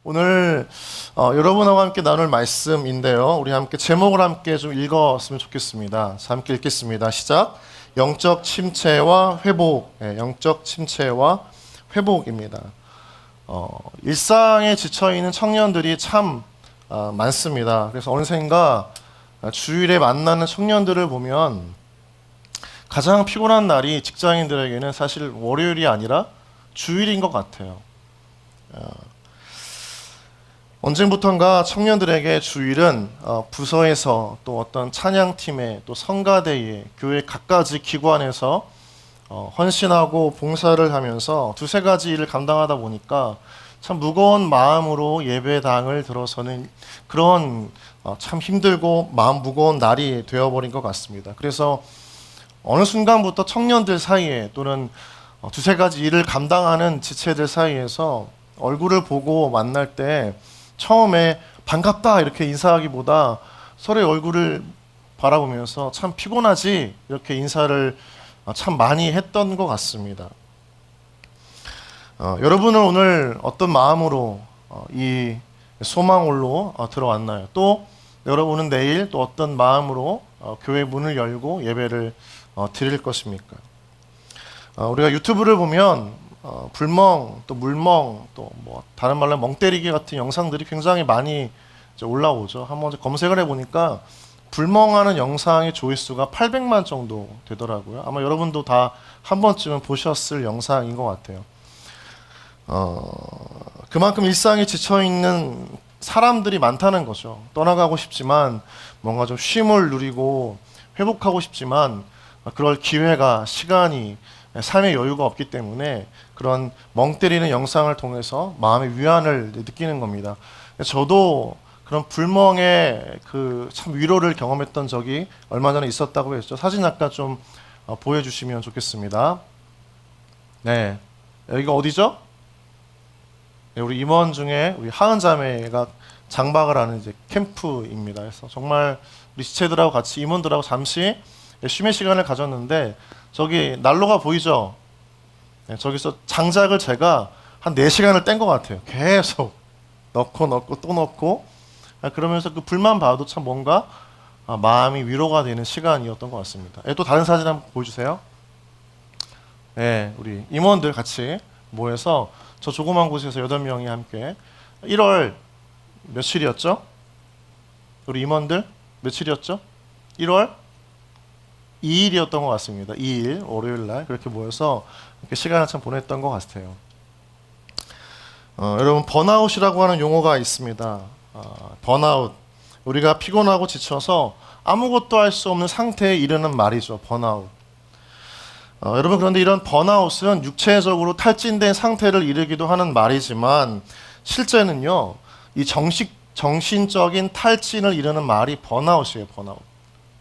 오늘 여러분하고 함께 나눌 말씀인데요. 우리 함께 제목을 함께 좀 읽었으면 좋겠습니다. 자, 함께 읽겠습니다. 시작. 영적 침체와 회복. 영적 침체와 회복입니다. 일상에 지쳐있는 청년들이 참 많습니다. 그래서 어느샌가 주일에 만나는 청년들을 보면 가장 피곤한 날이 직장인들에게는 사실 월요일이 아니라 주일인 것 같아요. 언제부턴가 청년들에게 주일은 부서에서 또 어떤 찬양팀에 또 성가대에 교회 각가지 기관에서 헌신하고 봉사를 하면서 두세 가지 일을 감당하다 보니까 참 무거운 마음으로 예배당을 들어서는 그런 참 힘들고 마음 무거운 날이 되어버린 것 같습니다. 그래서 어느 순간부터 청년들 사이에 또는 두세 가지 일을 감당하는 지체들 사이에서 얼굴을 보고 만날 때 처음에 반갑다 이렇게 인사하기보다 서로의 얼굴을 바라보면서 참 피곤하지 이렇게 인사를 참 많이 했던 것 같습니다. 여러분은 오늘 어떤 마음으로 이 소망홀로 들어왔나요? 또 여러분은 내일 또 어떤 마음으로 교회 문을 열고 예배를 드릴 것입니까? 우리가 유튜브를 보면 불멍, 또 물멍, 또 뭐 다른 말로 멍 때리기 같은 영상들이 굉장히 많이 올라오죠. 한번 검색을 해보니까 불멍하는 영상의 조회수가 800만 정도 되더라고요. 아마 여러분도 다 한 번쯤은 보셨을 영상인 것 같아요. 그만큼 일상에 지쳐있는 사람들이 많다는 거죠. 떠나가고 싶지만 뭔가 좀 쉼을 누리고 회복하고 싶지만 그럴 기회가, 시간이, 삶의 여유가 없기 때문에 그런 멍 때리는 영상을 통해서 마음의 위안을 느끼는 겁니다. 저도 그런 불멍의 그 참 위로를 경험했던 적이 얼마 전에 있었다고 했죠. 사진 잠깐 좀 보여주시면 좋겠습니다. 네, 여기가 어디죠? 네, 우리 임원 중에 우리 하은 자매가 장박을 하는 이제 캠프입니다. 그래서 정말 우리 지체들하고 같이 임원들하고 잠시 쉼의 시간을 가졌는데 저기 난로가 보이죠? 네, 저기서 장작을 제가 한 4시간을 뗀 것 같아요. 계속 넣고 또 넣고 그러면서 그 불만 봐도 참 뭔가 마음이 위로가 되는 시간이었던 것 같습니다. 또 다른 사진 한번 보여주세요. 네, 우리 임원들 같이 모여서 저 조그만 곳에서 8명이 함께 1월 며칠이었죠? 우리 임원들 며칠이었죠? 1월 2일이었던 것 같습니다. 2일 월요일날 그렇게 모여서 이렇게 시간을 참 보냈던 것 같아요. 여러분 번아웃이라고 하는 용어가 있습니다. 번아웃, 우리가 피곤하고 지쳐서 아무것도 할 수 없는 상태에 이르는 말이죠. 번아웃. 여러분 그런데 이런 번아웃은 육체적으로 탈진된 상태를 이르기도 하는 말이지만 실제는요, 이 정신적인 탈진을 이르는 말이 번아웃이에요. 번아웃.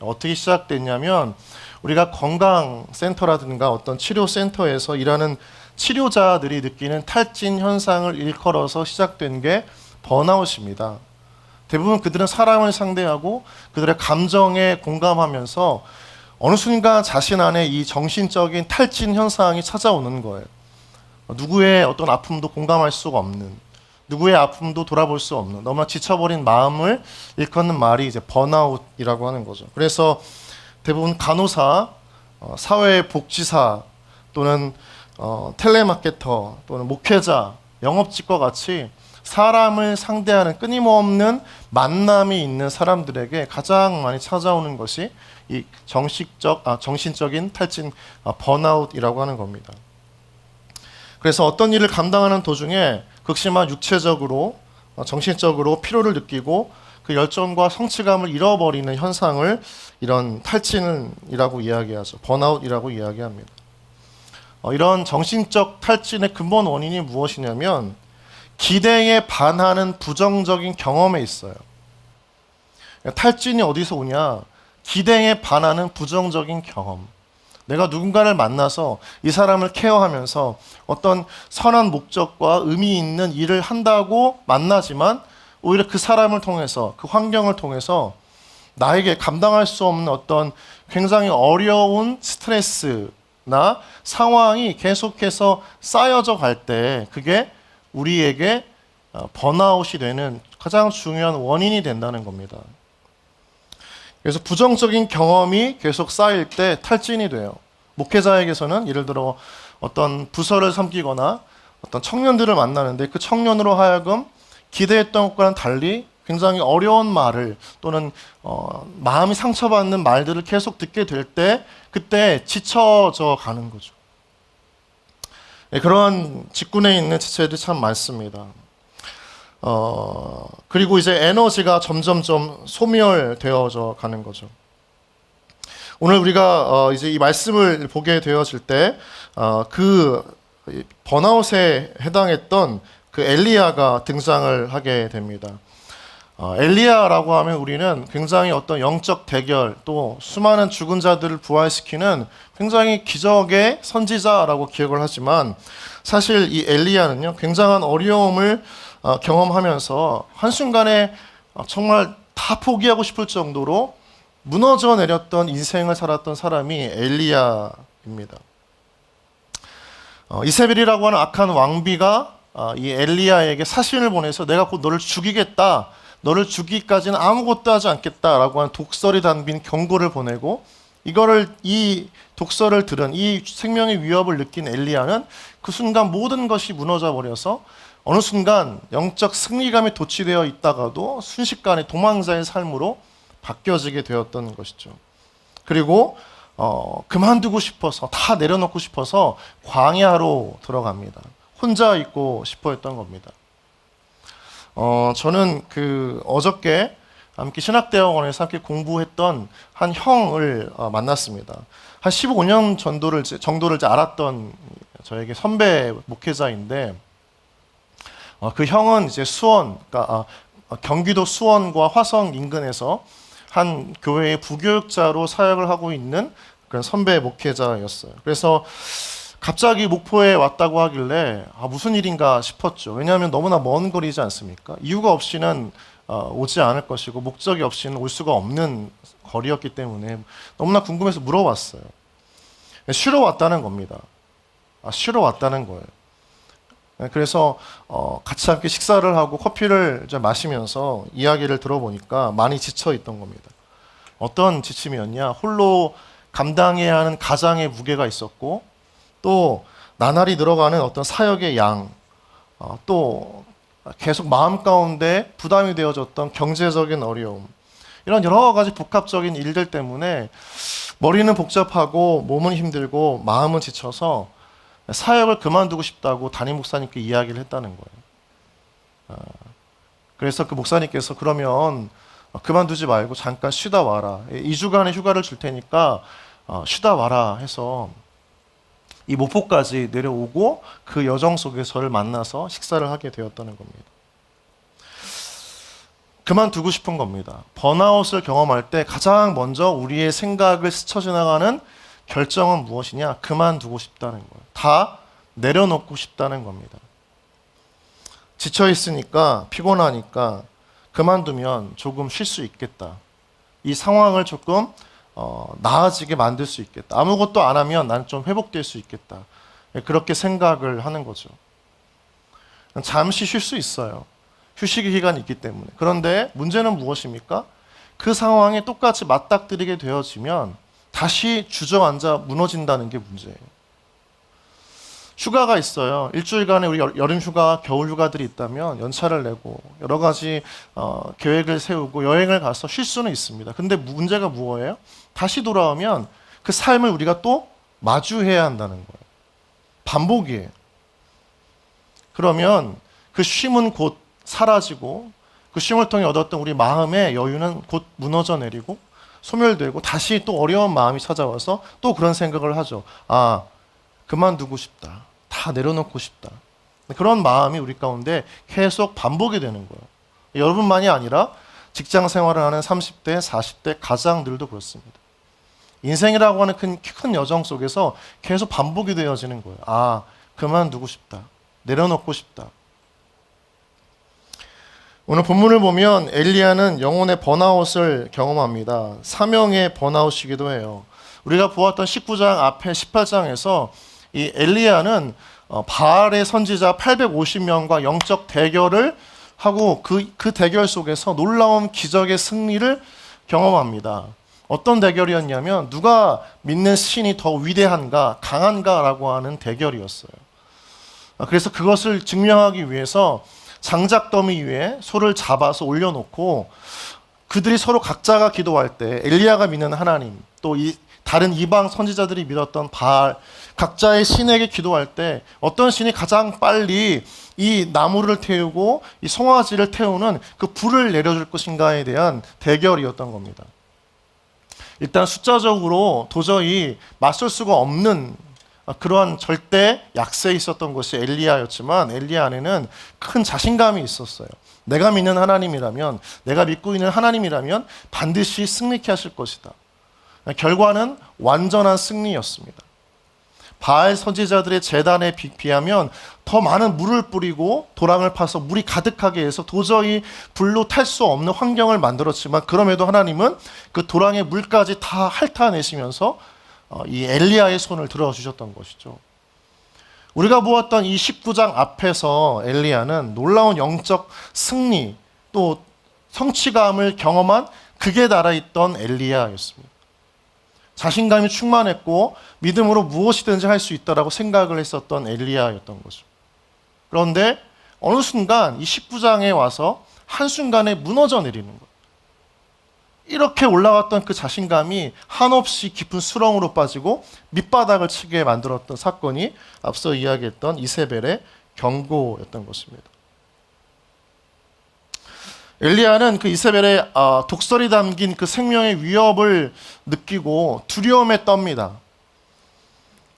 어떻게 시작됐냐면 우리가 건강센터라든가 어떤 치료센터에서 일하는 치료자들이 느끼는 탈진 현상을 일컬어서 시작된 게 번아웃입니다. 대부분 그들은 사람을 상대하고 그들의 감정에 공감하면서 어느 순간 자신 안에 이 정신적인 탈진 현상이 찾아오는 거예요. 누구의 어떤 아픔도 공감할 수가 없는, 누구의 아픔도 돌아볼 수 없는 너무나 지쳐버린 마음을 일컫는 말이 이제 번아웃이라고 하는 거죠. 그래서 대부분 간호사, 사회복지사 또는 텔레마케터 또는 목회자, 영업직과 같이 사람을 상대하는 끊임없는 만남이 있는 사람들에게 가장 많이 찾아오는 것이 이 정신적인 탈진, 번아웃이라고 하는 겁니다. 그래서 어떤 일을 감당하는 도중에 극심한 육체적으로, 정신적으로 피로를 느끼고 그 열정과 성취감을 잃어버리는 현상을 이런 탈진이라고 이야기하죠. 번아웃이라고 이야기합니다. 이런 정신적 탈진의 근본 원인이 무엇이냐면 기대에 반하는 부정적인 경험에 있어요. 탈진이 어디서 오냐? 기대에 반하는 부정적인 경험. 내가 누군가를 만나서 이 사람을 케어하면서 어떤 선한 목적과 의미 있는 일을 한다고 만나지만 오히려 그 사람을 통해서, 그 환경을 통해서 나에게 감당할 수 없는 어떤 굉장히 어려운 스트레스나 상황이 계속해서 쌓여져 갈 때 그게 우리에게 번아웃이 되는 가장 중요한 원인이 된다는 겁니다. 그래서 부정적인 경험이 계속 쌓일 때 탈진이 돼요. 목회자에게서는 예를 들어 어떤 부서를 섬기거나 어떤 청년들을 만나는데 그 청년으로 하여금 기대했던 것과는 달리 굉장히 어려운 말을 또는 마음이 상처받는 말들을 계속 듣게 될 때 그때 지쳐져 가는 거죠. 네, 그러한 직군에 있는 지체들이 참 많습니다. 그리고 이제 에너지가 점점점 소멸되어져 가는 거죠. 오늘 우리가 이제 이 말씀을 보게 되어질 때 그 번아웃에 해당했던 그 엘리야가 등장을 하게 됩니다. 엘리야라고 하면 우리는 굉장히 어떤 영적 대결 또 수많은 죽은 자들을 부활시키는 굉장히 기적의 선지자라고 기억을 하지만 사실 이 엘리야는요 굉장한 어려움을 경험하면서 한순간에 정말 다 포기하고 싶을 정도로 무너져 내렸던 인생을 살았던 사람이 엘리야입니다. 이세벨이라고 하는 악한 왕비가 이 엘리야에게 사신을 보내서 내가 곧 너를 죽이겠다, 너를 죽이기까지는 아무것도 하지 않겠다라고 하는 독설이 담긴 경고를 보내고 이 독설을 들은 이 생명의 위협을 느낀 엘리야는 그 순간 모든 것이 무너져 버려서 어느 순간 영적 승리감에 도취되어 있다가도 순식간에 도망자의 삶으로 바뀌어지게 되었던 것이죠. 그리고 그만두고 싶어서 다 내려놓고 싶어서 광야로 들어갑니다. 혼자 있고 싶어 했던 겁니다. 저는 어저께 함께 신학대학원에서 함께 공부했던 한 형을 만났습니다. 한 15년 정도를 알았던 저에게 선배 목회자인데 그 형은 이제 그러니까 경기도 수원과 화성 인근에서 한 교회의 부교육자로 사역을 하고 있는 그런 선배 목회자였어요. 그래서 갑자기 목포에 왔다고 하길래 무슨 일인가 싶었죠. 왜냐하면 너무나 먼 거리지 않습니까? 이유가 없이는 오지 않을 것이고 목적이 없이는 올 수가 없는 거리였기 때문에 너무나 궁금해서 물어봤어요. 쉬러 왔다는 겁니다. 쉬러 왔다는 거예요. 그래서 같이 함께 식사를 하고 커피를 이제 마시면서 이야기를 들어보니까 많이 지쳐 있던 겁니다. 어떤 지침이었냐? 홀로 감당해야 하는 가장의 무게가 있었고 또 나날이 늘어가는 어떤 사역의 양, 또 계속 마음 가운데 부담이 되어졌던 경제적인 어려움, 이런 여러 가지 복합적인 일들 때문에 머리는 복잡하고 몸은 힘들고 마음은 지쳐서 사역을 그만두고 싶다고 담임 목사님께 이야기를 했다는 거예요. 그래서 그 목사님께서 그러면 그만두지 말고 잠깐 쉬다 와라. 2주간의 휴가를 줄 테니까 쉬다 와라 해서 이 목포까지 내려오고 그 여정 속에 저를 만나서 식사를 하게 되었다는 겁니다. 그만두고 싶은 겁니다. 번아웃을 경험할 때 가장 먼저 우리의 생각을 스쳐 지나가는 결정은 무엇이냐? 그만두고 싶다는 거예요. 다 내려놓고 싶다는 겁니다. 지쳐 있으니까 피곤하니까 그만두면 조금 쉴 수 있겠다. 이 상황을 조금 나아지게 만들 수 있겠다. 아무것도 안 하면 난 좀 회복될 수 있겠다. 그렇게 생각을 하는 거죠. 잠시 쉴 수 있어요. 휴식의 기간이 있기 때문에. 그런데 문제는 무엇입니까? 그 상황에 똑같이 맞닥뜨리게 되어지면 다시 주저앉아 무너진다는 게 문제예요. 휴가가 있어요. 일주일간의 우리 여름 휴가, 겨울 휴가들이 있다면 연차를 내고 여러 가지 계획을 세우고 여행을 가서 쉴 수는 있습니다. 근데 문제가 무엇이에요? 다시 돌아오면 그 삶을 우리가 또 마주해야 한다는 거예요. 반복이에요. 그러면 그 쉼은 곧 사라지고 그 쉼을 통해 얻었던 우리 마음의 여유는 곧 무너져 내리고 소멸되고 다시 또 어려운 마음이 찾아와서 또 그런 생각을 하죠. 그만두고 싶다. 다 내려놓고 싶다. 그런 마음이 우리 가운데 계속 반복이 되는 거예요. 여러분만이 아니라 직장 생활을 하는 30대, 40대 가장들도 그렇습니다. 인생이라고 하는 큰 여정 속에서 계속 반복이 되어지는 거예요. 그만두고 싶다. 내려놓고 싶다. 오늘 본문을 보면 엘리야는 영혼의 번아웃을 경험합니다. 사명의 번아웃이기도 해요. 우리가 보았던 19장 앞에 18장에서 이 엘리야는 바알의 선지자 850명과 영적 대결을 하고 그 대결 속에서 놀라운 기적의 승리를 경험합니다. 어떤 대결이었냐면 누가 믿는 신이 더 위대한가 강한가라고 하는 대결이었어요. 그래서 그것을 증명하기 위해서 장작더미 위에 소를 잡아서 올려놓고 그들이 서로 각자가 기도할 때 엘리야가 믿는 하나님 또 다른 이방 선지자들이 믿었던 바알 각자의 신에게 기도할 때 어떤 신이 가장 빨리 이 나무를 태우고 이 송아지를 태우는 그 불을 내려줄 것인가에 대한 대결이었던 겁니다. 일단 숫자적으로 도저히 맞설 수가 없는 그러한 절대 약세에 있었던 것이 엘리야였지만 엘리야 안에는 큰 자신감이 있었어요. 내가 믿는 하나님이라면, 내가 믿고 있는 하나님이라면 반드시 승리케 하실 것이다. 결과는 완전한 승리였습니다. 바알 선지자들의 제단에 비하면 더 많은 물을 뿌리고 도랑을 파서 물이 가득하게 해서 도저히 불로 탈 수 없는 환경을 만들었지만 그럼에도 하나님은 그 도랑의 물까지 다 핥아내시면서 이 엘리야의 손을 들어주셨던 것이죠. 우리가 보았던 이 19장 앞에서 엘리야는 놀라운 영적 승리 또 성취감을 경험한 극에 달아있던 엘리야였습니다. 자신감이 충만했고 믿음으로 무엇이든지 할 수 있다라고 생각을 했었던 엘리야였던 거죠. 그런데 어느 순간 이 19장에 와서 한순간에 무너져 내리는 거예요. 이렇게 올라갔던 그 자신감이 한없이 깊은 수렁으로 빠지고 밑바닥을 치게 만들었던 사건이 앞서 이야기했던 이세벨의 경고였던 것입니다. 엘리야는 그 이세벨의 독설이 담긴 그 생명의 위협을 느끼고 두려움에 떱니다.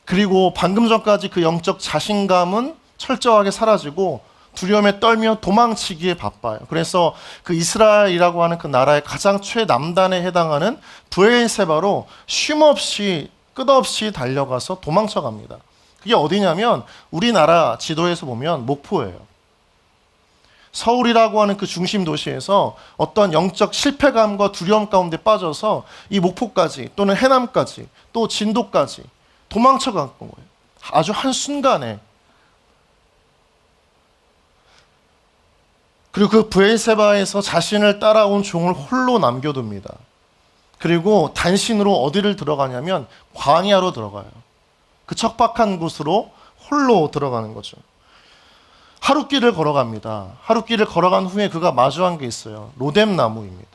그리고 방금 전까지 그 영적 자신감은 철저하게 사라지고 두려움에 떨며 도망치기에 바빠요. 그래서 그 이스라엘이라고 하는 그 나라의 가장 최남단에 해당하는 브엘세바로 쉼없이 끝없이 달려가서 도망쳐갑니다. 그게 어디냐면 우리나라 지도에서 보면 목포예요. 서울이라고 하는 그 중심 도시에서 어떤 영적 실패감과 두려움 가운데 빠져서 이 목포까지 또는 해남까지 또 진도까지 도망쳐간 거예요. 아주 한순간에. 그리고 그 브엘세바에서 자신을 따라온 종을 홀로 남겨둡니다. 그리고 단신으로 어디를 들어가냐면 광야로 들어가요. 그 척박한 곳으로 홀로 들어가는 거죠. 하룻길을 걸어갑니다. 하룻길을 걸어간 후에 그가 마주한 게 있어요. 로뎀나무입니다.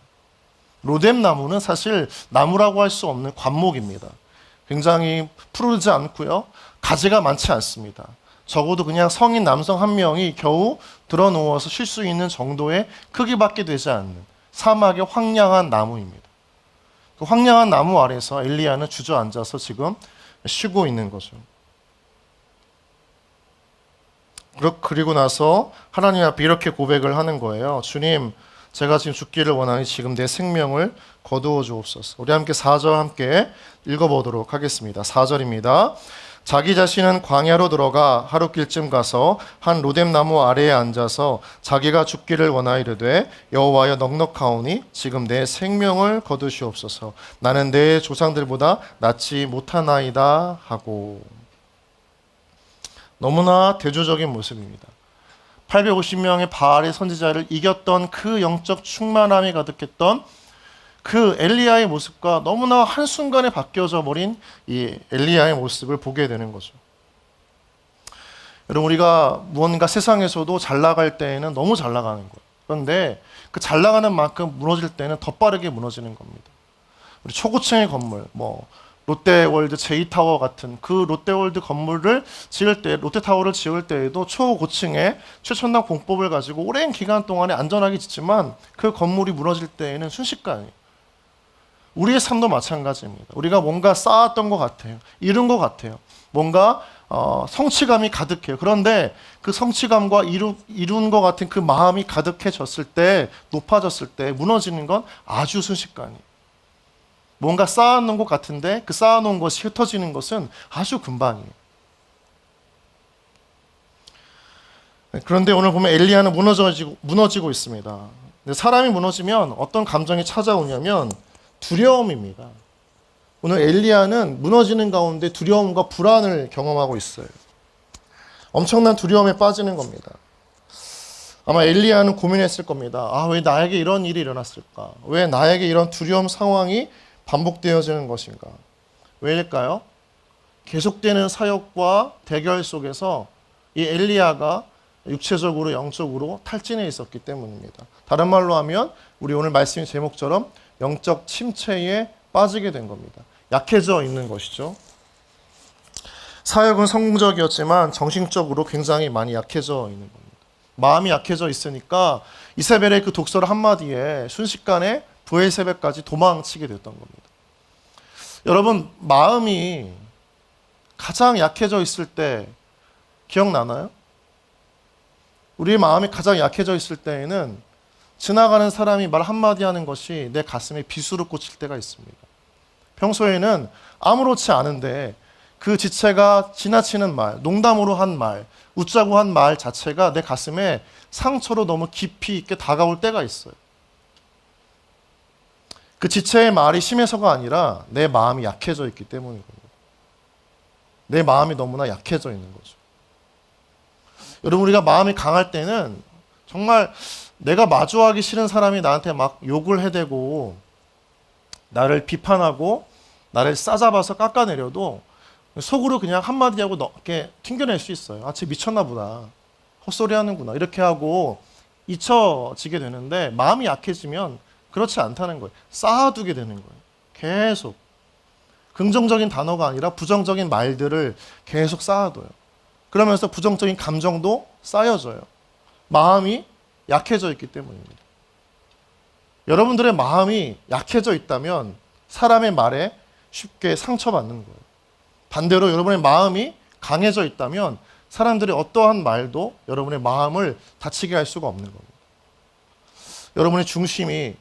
로뎀나무는 사실 나무라고 할 수 없는 관목입니다. 굉장히 푸르지 않고요. 가지가 많지 않습니다. 적어도 그냥 성인 남성 한 명이 겨우 들어누워서 쉴 수 있는 정도의 크기밖에 되지 않는 사막의 황량한 나무입니다. 그 황량한 나무 아래서 엘리야는 주저앉아서 지금 쉬고 있는 거죠. 그리고 나서 하나님 앞에 이렇게 고백을 하는 거예요. 주님, 제가 지금 죽기를 원하니 지금 내 생명을 거두어 주옵소서. 우리 함께 4절 함께 읽어보도록 하겠습니다. 4절입니다. 자기 자신은 광야로 들어가 하룻길쯤 가서 한 로뎀나무 아래에 앉아서 자기가 죽기를 원하이르되 여호와여 넉넉하오니 지금 내 생명을 거두시옵소서. 나는 내 조상들보다 낫지 못하나이다 하고. 너무나 대조적인 모습입니다. 850명의 바알의 선지자를 이겼던 그 영적 충만함이 가득했던 그 엘리야의 모습과 너무나 한순간에 바뀌어져 버린 이 엘리야의 모습을 보게 되는 거죠. 여러분, 우리가 무언가 세상에서도 잘 나갈 때에는 너무 잘 나가는 거예요. 그런데 그 잘 나가는 만큼 무너질 때는 더 빠르게 무너지는 겁니다. 우리 초고층의 건물, 롯데월드 J타워 같은 그 롯데월드 건물을 지을 때, 롯데타워를 지을 때에도 초고층의 최첨단 공법을 가지고 오랜 기간 동안에 안전하게 짓지만 그 건물이 무너질 때에는 순식간이에요. 우리의 삶도 마찬가지입니다. 우리가 뭔가 쌓았던 것 같아요. 이룬 것 같아요. 뭔가 성취감이 가득해요. 그런데 그 성취감과 이룬 것 같은 그 마음이 가득해졌을 때, 높아졌을 때 무너지는 건 아주 순식간이에요. 뭔가 쌓아놓은 것 같은데 그 쌓아놓은 것이 흩어지는 것은 아주 금방이에요. 그런데 오늘 보면 엘리야는 무너지고 있습니다. 근데 사람이 무너지면 어떤 감정이 찾아오냐면 두려움입니다. 오늘 엘리야는 무너지는 가운데 두려움과 불안을 경험하고 있어요. 엄청난 두려움에 빠지는 겁니다. 아마 엘리야는 고민했을 겁니다. 왜 나에게 이런 일이 일어났을까? 왜 나에게 이런 두려움 상황이 반복되어지는 것인가? 왜일까요? 계속되는 사역과 대결 속에서 이 엘리야가 육체적으로 영적으로 탈진해 있었기 때문입니다. 다른 말로 하면 우리 오늘 말씀의 제목처럼 영적 침체에 빠지게 된 겁니다. 약해져 있는 것이죠. 사역은 성공적이었지만 정신적으로 굉장히 많이 약해져 있는 겁니다. 마음이 약해져 있으니까 이세벨의 그 독설 한마디에 순식간에 브엘세벨까지 도망치게 됐던 겁니다. 여러분, 마음이 가장 약해져 있을 때 기억나나요? 우리의 마음이 가장 약해져 있을 때에는 지나가는 사람이 말 한마디 하는 것이 내 가슴에 비수를 꽂힐 때가 있습니다. 평소에는 아무렇지 않은데 그 지체가 지나치는 말, 농담으로 한 말, 웃자고 한 말 자체가 내 가슴에 상처로 너무 깊이 있게 다가올 때가 있어요. 그 지체의 말이 심해서가 아니라 내 마음이 약해져 있기 때문인 겁니다. 내 마음이 너무나 약해져 있는 거죠. 여러분, 우리가 마음이 강할 때는 정말 내가 마주하기 싫은 사람이 나한테 막 욕을 해대고 나를 비판하고 나를 싸잡아서 깎아내려도 속으로 그냥 한마디 하고 이렇게 튕겨낼 수 있어요. 쟤 미쳤나 보다. 헛소리 하는구나. 이렇게 하고 잊혀지게 되는데 마음이 약해지면 그렇지 않다는 거예요. 쌓아두게 되는 거예요. 계속. 긍정적인 단어가 아니라 부정적인 말들을 계속 쌓아둬요. 그러면서 부정적인 감정도 쌓여져요. 마음이 약해져 있기 때문입니다. 여러분들의 마음이 약해져 있다면 사람의 말에 쉽게 상처받는 거예요. 반대로 여러분의 마음이 강해져 있다면 사람들이 어떠한 말도 여러분의 마음을 다치게 할 수가 없는 겁니다. 여러분의 중심이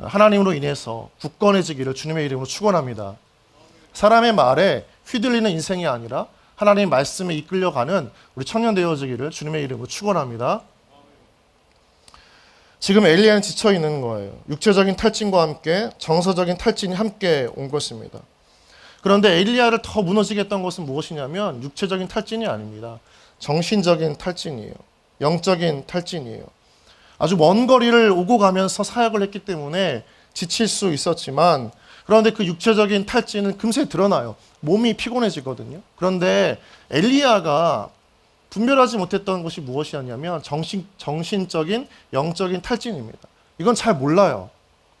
하나님으로 인해서 굳건해지기를 주님의 이름으로 축원합니다. 사람의 말에 휘둘리는 인생이 아니라 하나님의 말씀에 이끌려가는 우리 청년 되어지기를 주님의 이름으로 축원합니다. 지금 엘리야는 지쳐 있는 거예요. 육체적인 탈진과 함께 정서적인 탈진이 함께 온 것입니다. 그런데 엘리야를 더 무너지게 했던 것은 무엇이냐면 육체적인 탈진이 아닙니다. 정신적인 탈진이에요. 영적인 탈진이에요. 아주 먼 거리를 오고 가면서 사역을 했기 때문에 지칠 수 있었지만, 그런데 그 육체적인 탈진은 금세 드러나요. 몸이 피곤해지거든요. 그런데 엘리야가 분별하지 못했던 것이 무엇이었냐면 정신적인 영적인 탈진입니다. 이건 잘 몰라요.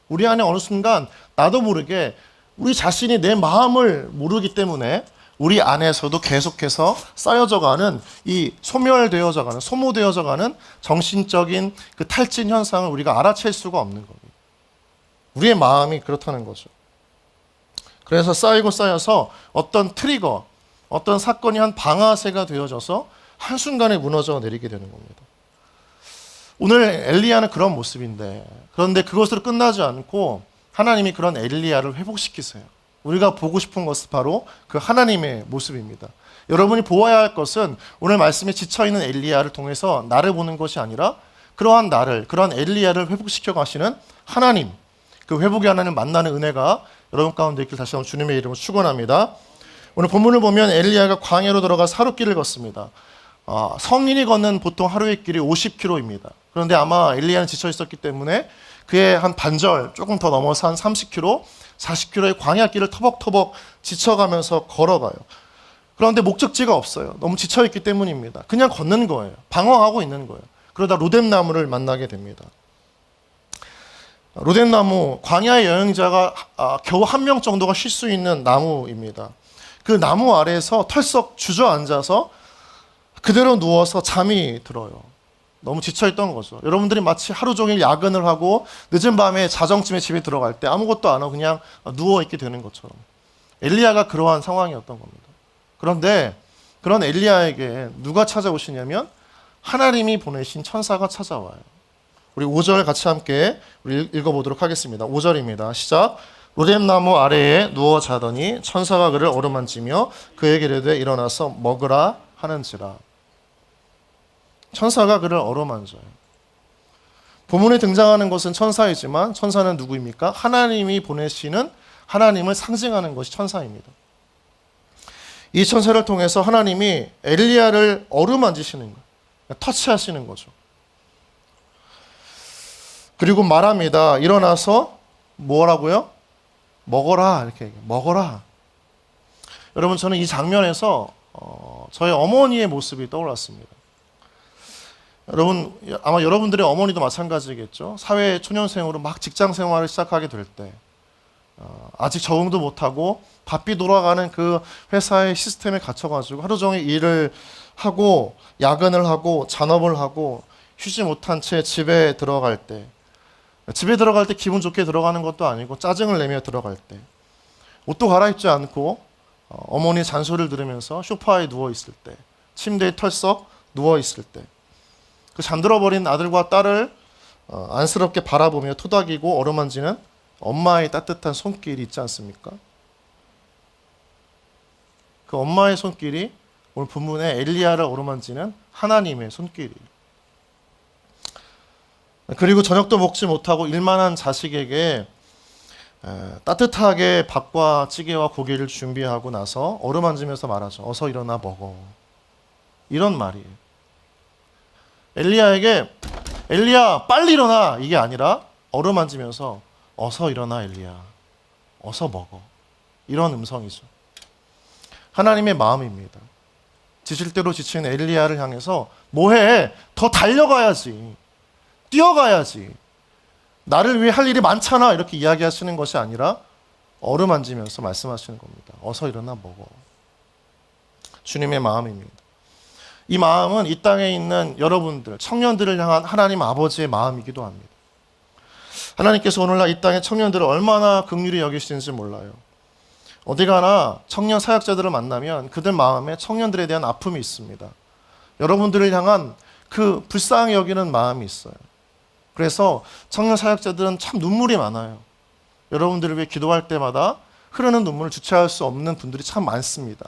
우리 안에 어느 순간 나도 모르게 우리 자신이 내 마음을 모르기 때문에 우리 안에서도 계속해서 쌓여져가는 이 소멸되어져가는 소모되어져가는 정신적인 그 탈진 현상을 우리가 알아챌 수가 없는 겁니다. 우리의 마음이 그렇다는 거죠. 그래서 쌓이고 쌓여서 어떤 트리거, 어떤 사건이 한 방아쇠가 되어져서 한순간에 무너져 내리게 되는 겁니다. 오늘 엘리야는 그런 모습인데, 그런데 그것으로 끝나지 않고 하나님이 그런 엘리야를 회복시키세요. 우리가 보고 싶은 것은 바로 그 하나님의 모습입니다. 여러분이 보아야 할 것은 오늘 말씀에 지쳐있는 엘리야를 통해서 나를 보는 것이 아니라 그러한 나를, 그러한 엘리야를 회복시켜 가시는 하나님, 그 회복의 하나님을 만나는 은혜가 여러분 가운데 있길 다시 한번 주님의 이름으로 축원합니다. 오늘 본문을 보면 엘리야가 광야로 들어가서 하루길을 걷습니다. 성인이 걷는 보통 하루의 길이 50km입니다. 그런데 아마 엘리야는 지쳐 있었기 때문에 그의 한 반절 조금 더 넘어서 한 30km, 40km의 광야길을 터벅터벅 지쳐가면서 걸어가요. 그런데 목적지가 없어요. 너무 지쳐있기 때문입니다. 그냥 걷는 거예요. 방황하고 있는 거예요. 그러다 로뎀나무를 만나게 됩니다. 로뎀나무, 광야의 여행자가 겨우 한 명 정도가 쉴 수 있는 나무입니다. 그 나무 아래에서 털썩 주저앉아서 그대로 누워서 잠이 들어요. 너무 지쳐있던 거죠. 여러분들이 마치 하루 종일 야근을 하고 늦은 밤에 자정쯤에 집에 들어갈 때 아무것도 안 하고 그냥 누워있게 되는 것처럼 엘리야가 그러한 상황이었던 겁니다. 그런데 그런 엘리야에게 누가 찾아오시냐면 하나님이 보내신 천사가 찾아와요. 우리 5절 같이 함께 우리 읽어보도록 하겠습니다. 5절입니다. 시작. 로뎀나무 아래에 누워 자더니 천사가 그를 어루만지며 그에게 이르되 일어나서 먹으라 하는지라. 천사가 그를 어루만져요. 본문에 등장하는 것은 천사이지만 천사는 누구입니까? 하나님이 보내시는, 하나님을 상징하는 것이 천사입니다. 이 천사를 통해서 하나님이 엘리야를 어루만지시는 거예요. 터치하시는 거죠. 그리고 말합니다. 일어나서 뭐라고요? 먹어라. 이렇게 얘기해요. 먹어라. 여러분, 저는 이 장면에서 저희 어머니의 모습이 떠올랐습니다. 여러분, 아마 여러분들의 어머니도 마찬가지겠죠. 사회 초년생으로 막 직장 생활을 시작하게 될 때, 아직 적응도 못하고 바삐 돌아가는 그 회사의 시스템에 갇혀가지고 하루 종일 일을 하고 야근을 하고 잔업을 하고 쉬지 못한 채 집에 들어갈 때 기분 좋게 들어가는 것도 아니고 짜증을 내며 들어갈 때, 옷도 갈아입지 않고 어머니 잔소리를 들으면서 소파에 누워 있을 때, 침대에 털썩 누워 있을 때, 그 잠들어버린 아들과 딸을 안쓰럽게 바라보며 토닥이고 어루만지는 엄마의 따뜻한 손길이 있지 않습니까? 그 엄마의 손길이 오늘 본문에 엘리야를 어루만지는 하나님의 손길이에요. 그리고 저녁도 먹지 못하고 일만한 자식에게 따뜻하게 밥과 찌개와 고기를 준비하고 나서 어루만지면서 말하죠. 어서 일어나 먹어. 이런 말이에요. 엘리야에게 엘리야 빨리 일어나 이게 아니라 어루만지면서 어서 일어나 엘리야. 어서 먹어. 이런 음성이죠. 하나님의 마음입니다. 지칠 대로 지친 엘리야를 향해서 뭐해? 더 달려가야지. 뛰어가야지. 나를 위해 할 일이 많잖아. 이렇게 이야기하시는 것이 아니라 어루만지면서 말씀하시는 겁니다. 어서 일어나 먹어. 주님의 마음입니다. 이 마음은 이 땅에 있는 여러분들, 청년들을 향한 하나님 아버지의 마음이기도 합니다. 하나님께서 오늘날 이 땅의 청년들을 얼마나 긍휼히 여기시는지 몰라요. 어디 가나 청년 사역자들을 만나면 그들 마음에 청년들에 대한 아픔이 있습니다. 여러분들을 향한 그 불쌍히 여기는 마음이 있어요. 그래서 청년 사역자들은 참 눈물이 많아요. 여러분들을 위해 기도할 때마다 흐르는 눈물을 주체할 수 없는 분들이 참 많습니다.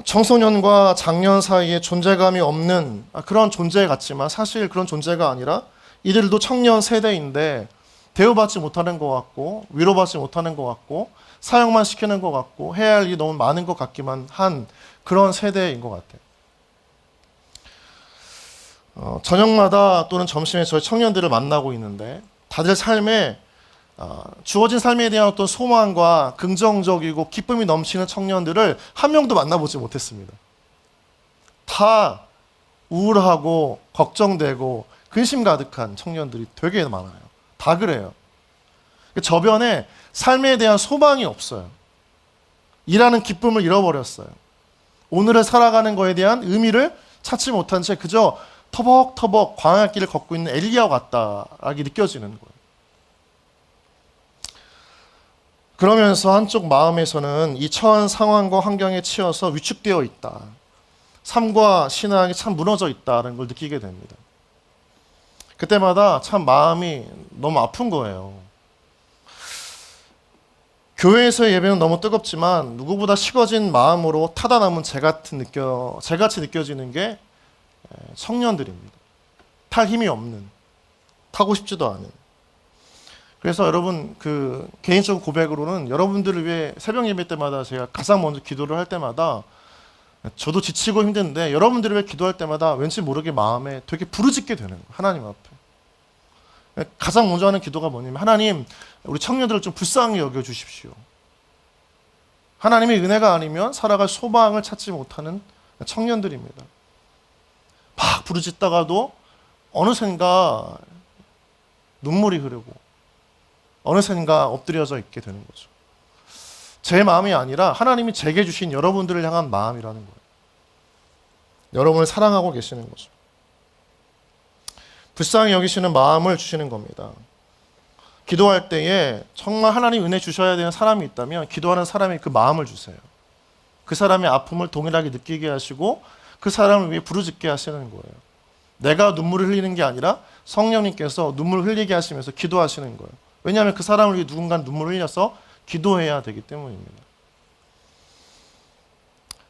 청소년과 장년 사이에 존재감이 없는 그런 존재 같지만 사실 그런 존재가 아니라 이들도 청년 세대인데 대우받지 못하는 것 같고 위로받지 못하는 것 같고 사역만 시키는 것 같고 해야 할 일이 너무 많은 것 같기만 한 그런 세대인 것 같아요. 저녁마다 또는 점심에 저희 청년들을 만나고 있는데 다들 삶에 주어진 삶에 대한 어떤 소망과 긍정적이고 기쁨이 넘치는 청년들을 한 명도 만나보지 못했습니다. 다 우울하고 걱정되고 근심 가득한 청년들이 되게 많아요. 다 그래요. 저변에 삶에 대한 소망이 없어요. 일하는 기쁨을 잃어버렸어요. 오늘을 살아가는 거에 대한 의미를 찾지 못한 채 그저 터벅터벅 광야길을 걷고 있는 엘리야와 같다라고 느껴지는 거예요. 그러면서 한쪽 마음에서는 이 처한 상황과 환경에 치여서 위축되어 있다. 삶과 신앙이 참 무너져 있다는 걸 느끼게 됩니다. 그때마다 참 마음이 너무 아픈 거예요. 교회에서의 예배는 너무 뜨겁지만 누구보다 식어진 마음으로 타다 남은 재같이 느껴지는 게 청년들입니다. 탈 힘이 없는, 타고 싶지도 않은. 그래서 여러분 개인적 고백으로는 여러분들을 위해 새벽 예배 때마다 제가 가장 먼저 기도를 할 때마다 저도 지치고 힘든데 여러분들을 위해 기도할 때마다 왠지 모르게 마음에 되게 부르짖게 되는 거예요. 하나님 앞에. 가장 먼저 하는 기도가 뭐냐면 하나님 우리 청년들을 좀 불쌍히 여겨주십시오. 하나님의 은혜가 아니면 살아갈 소망을 찾지 못하는 청년들입니다. 막 부르짖다가도 어느샌가 눈물이 흐르고 어느샌가 엎드려져 있게 되는 거죠. 제 마음이 아니라 하나님이 제게 주신 여러분들을 향한 마음이라는 거예요. 여러분을 사랑하고 계시는 거죠. 불쌍히 여기시는 마음을 주시는 겁니다. 기도할 때에 정말 하나님 은혜 주셔야 되는 사람이 있다면 기도하는 사람이 그 마음을 주세요. 그 사람의 아픔을 동일하게 느끼게 하시고 그 사람을 위해 부르짖게 하시는 거예요. 내가 눈물을 흘리는 게 아니라 성령님께서 눈물을 흘리게 하시면서 기도하시는 거예요. 왜냐하면 그 사람을 위해 누군가 눈물을 흘려서 기도해야 되기 때문입니다.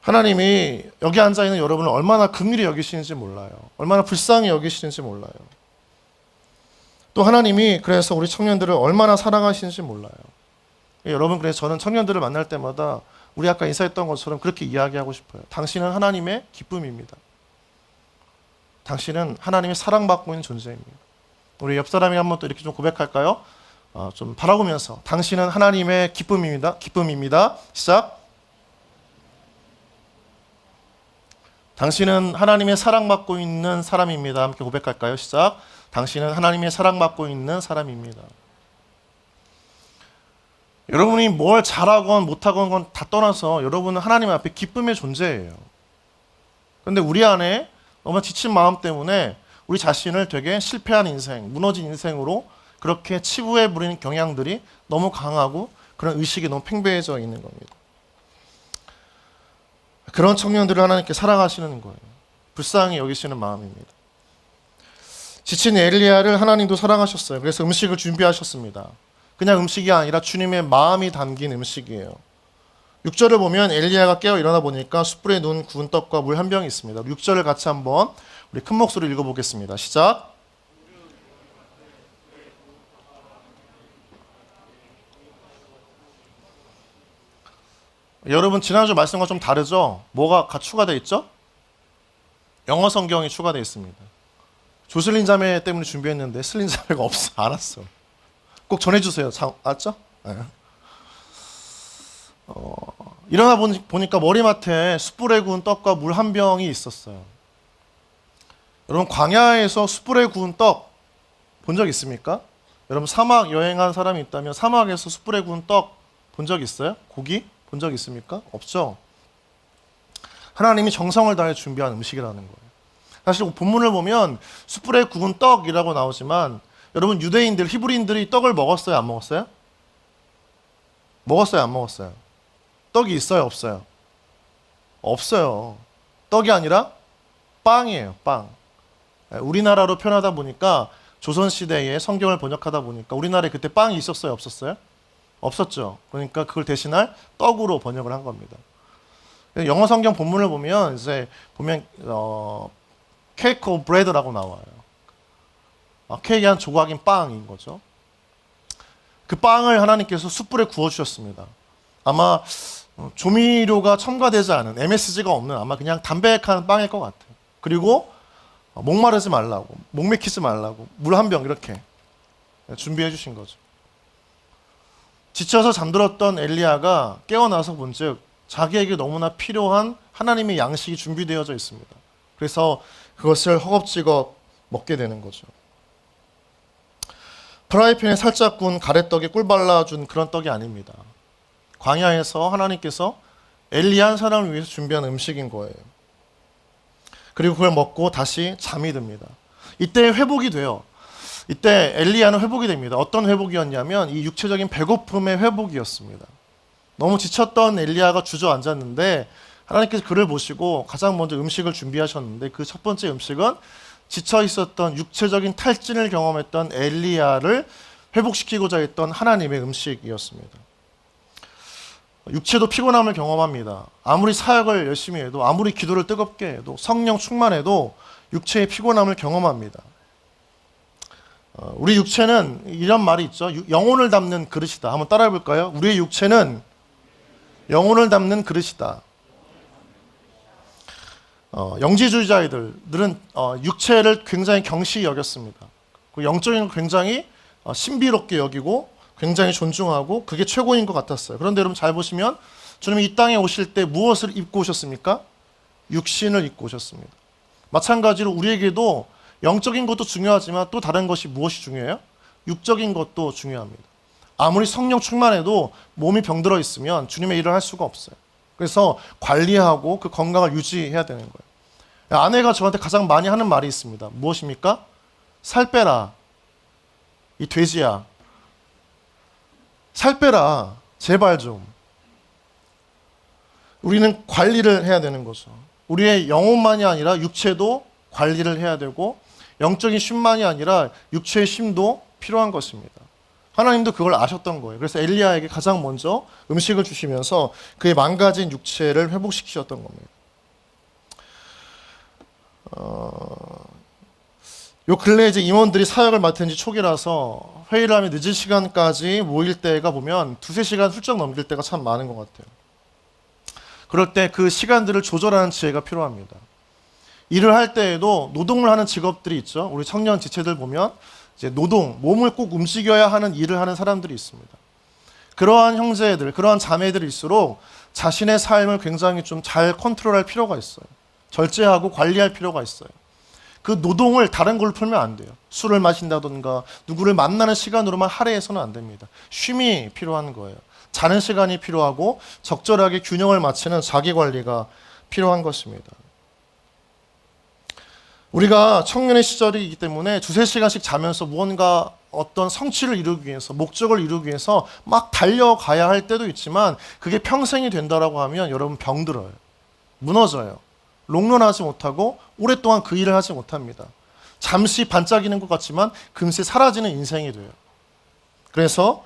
하나님이 여기 앉아있는 여러분을 얼마나 긍휼히 여기시는지 몰라요. 얼마나 불쌍히 여기시는지 몰라요. 또 하나님이 그래서 우리 청년들을 얼마나 사랑하시는지 몰라요. 여러분, 그래서 저는 청년들을 만날 때마다 우리 아까 인사했던 것처럼 그렇게 이야기하고 싶어요. 당신은 하나님의 기쁨입니다. 당신은 하나님의 사랑받고 있는 존재입니다. 우리 옆 사람이 한번 또 이렇게 좀 고백할까요? 좀 바라보면서 당신은 하나님의 기쁨입니다. 기쁨입니다. 시작. 당신은 하나님의 사랑받고 있는 사람입니다. 함께 고백할까요? 시작. 당신은 하나님의 사랑받고 있는 사람입니다. 여러분이 뭘 잘하건 못하건 건 다 떠나서 여러분은 하나님 앞에 기쁨의 존재예요. 그런데 우리 안에 너무 지친 마음 때문에 우리 자신을 되게 실패한 인생, 무너진 인생으로 그렇게 치부해 부리는 경향들이 너무 강하고 그런 의식이 너무 팽배해져 있는 겁니다. 그런 청년들을 하나님께 사랑하시는 거예요. 불쌍히 여기시는 마음입니다. 지친 엘리야를 하나님도 사랑하셨어요. 그래서 음식을 준비하셨습니다. 그냥 음식이 아니라 주님의 마음이 담긴 음식이에요. 6절을 보면 엘리야가 깨어 일어나 보니까 숯불에 누운 구운 떡과 물 한 병이 있습니다. 6절을 같이 한번 우리 큰 목소리로 읽어보겠습니다. 시작. 여러분 지난주 말씀과 좀 다르죠? 뭐가 추가되어 있죠? 영어 성경이 추가되어 있습니다. 조슬린 자매 때문에 준비했는데 슬린 자매가 없어. 안 왔어. 꼭 전해주세요. 알았죠? 네. 일어나 보니까 머리맡에 숯불에 구운 떡과 물 한 병이 있었어요. 여러분 광야에서 숯불에 구운 떡 본 적 있습니까? 여러분 사막 여행한 사람이 있다면 사막에서 숯불에 구운 떡 본 적 있어요? 고기 본 적 있습니까? 없죠. 하나님이 정성을 다해 준비한 음식이라는 거예요. 사실 본문을 보면 숯불에 구운 떡이라고 나오지만 여러분 유대인들, 히브리인들이 떡을 먹었어요? 안 먹었어요? 먹었어요? 안 먹었어요? 떡이 있어요? 없어요? 없어요. 떡이 아니라 빵이에요. 빵. 우리나라로 표현하다 보니까 조선시대에 성경을 번역하다 보니까 우리나라에 그때 빵이 있었어요? 없었어요? 없었죠. 그러니까 그걸 대신할 떡으로 번역을 한 겁니다. 영어 성경 본문을 보면 케이크 오브 브레드라고 나와요. 케이크 한 조각인 빵인 거죠. 그 빵을 하나님께서 숯불에 구워주셨습니다. 아마 조미료가 첨가되지 않은 MSG가 없는 아마 그냥 담백한 빵일 것 같아요. 그리고 목마르지 말라고, 목 맥히지 말라고 물 한 병 이렇게 준비해 주신 거죠. 지쳐서 잠들었던 엘리야가 깨어나서 본즉 자기에게 너무나 필요한 하나님의 양식이 준비되어져 있습니다. 그래서 그것을 허겁지겁 먹게 되는 거죠. 프라이팬에 살짝 구운 가래떡에 꿀 발라준 그런 떡이 아닙니다. 광야에서 하나님께서 엘리야 사람을 위해서 준비한 음식인 거예요. 그리고 그걸 먹고 다시 잠이 듭니다. 이때 회복이 돼요. 이때 엘리야는 회복이 됩니다. 어떤 회복이었냐면 이 육체적인 배고픔의 회복이었습니다. 너무 지쳤던 엘리야가 주저앉았는데 하나님께서 그를 보시고 가장 먼저 음식을 준비하셨는데 그 첫 번째 음식은 지쳐 있었던 육체적인 탈진을 경험했던 엘리야를 회복시키고자 했던 하나님의 음식이었습니다. 육체도 피곤함을 경험합니다. 아무리 사역을 열심히 해도 아무리 기도를 뜨겁게 해도 성령 충만해도 육체의 피곤함을 경험합니다. 우리 육체는 이런 말이 있죠. 영혼을 담는 그릇이다. 한번 따라해 볼까요? 우리의 육체는 영혼을 담는 그릇이다. 영지주의자들은 육체를 굉장히 경시 여겼습니다. 그 영적인 걸 굉장히 신비롭게 여기고 굉장히 존중하고 그게 최고인 것 같았어요. 그런데 여러분 잘 보시면 주님이 이 땅에 오실 때 무엇을 입고 오셨습니까? 육신을 입고 오셨습니다. 마찬가지로 우리에게도 영적인 것도 중요하지만 또 다른 것이 무엇이 중요해요? 육적인 것도 중요합니다. 아무리 성령 충만해도 몸이 병들어 있으면 주님의 일을 할 수가 없어요. 그래서 관리하고 그 건강을 유지해야 되는 거예요. 아내가 저한테 가장 많이 하는 말이 있습니다. 무엇입니까? 살 빼라. 이 돼지야. 살 빼라. 제발 좀. 우리는 관리를 해야 되는 거죠. 우리의 영혼만이 아니라 육체도 관리를 해야 되고 영적인 쉼만이 아니라 육체의 쉼도 필요한 것입니다. 하나님도 그걸 아셨던 거예요. 그래서 엘리야에게 가장 먼저 음식을 주시면서 그의 망가진 육체를 회복시키셨던 겁니다. 요 근래 이제 임원들이 사역을 맡은 지 초기라서 회의를 하면 늦은 시간까지 모일 때가 보면 2-3시간 훌쩍 넘길 때가 참 많은 것 같아요. 그럴 때 그 시간들을 조절하는 지혜가 필요합니다. 일을 할 때에도 노동을 하는 직업들이 있죠. 우리 청년 지체들 보면 이제 노동, 몸을 꼭 움직여야 하는 일을 하는 사람들이 있습니다. 그러한 형제들, 그러한 자매들일수록 자신의 삶을 굉장히 좀 잘 컨트롤할 필요가 있어요. 절제하고 관리할 필요가 있어요. 그 노동을 다른 걸로 풀면 안 돼요. 술을 마신다던가 누구를 만나는 시간으로만 할애해서는 안 됩니다. 쉼이 필요한 거예요. 자는 시간이 필요하고 적절하게 균형을 맞추는 자기 관리가 필요한 것입니다. 우리가 청년의 시절이기 때문에 두세 시간씩 자면서 무언가 어떤 성취를 이루기 위해서, 목적을 이루기 위해서 막 달려가야 할 때도 있지만 그게 평생이 된다라고 하면 여러분 병들어요. 무너져요. 롱런하지 못하고 오랫동안 그 일을 하지 못합니다. 잠시 반짝이는 것 같지만 금세 사라지는 인생이 돼요. 그래서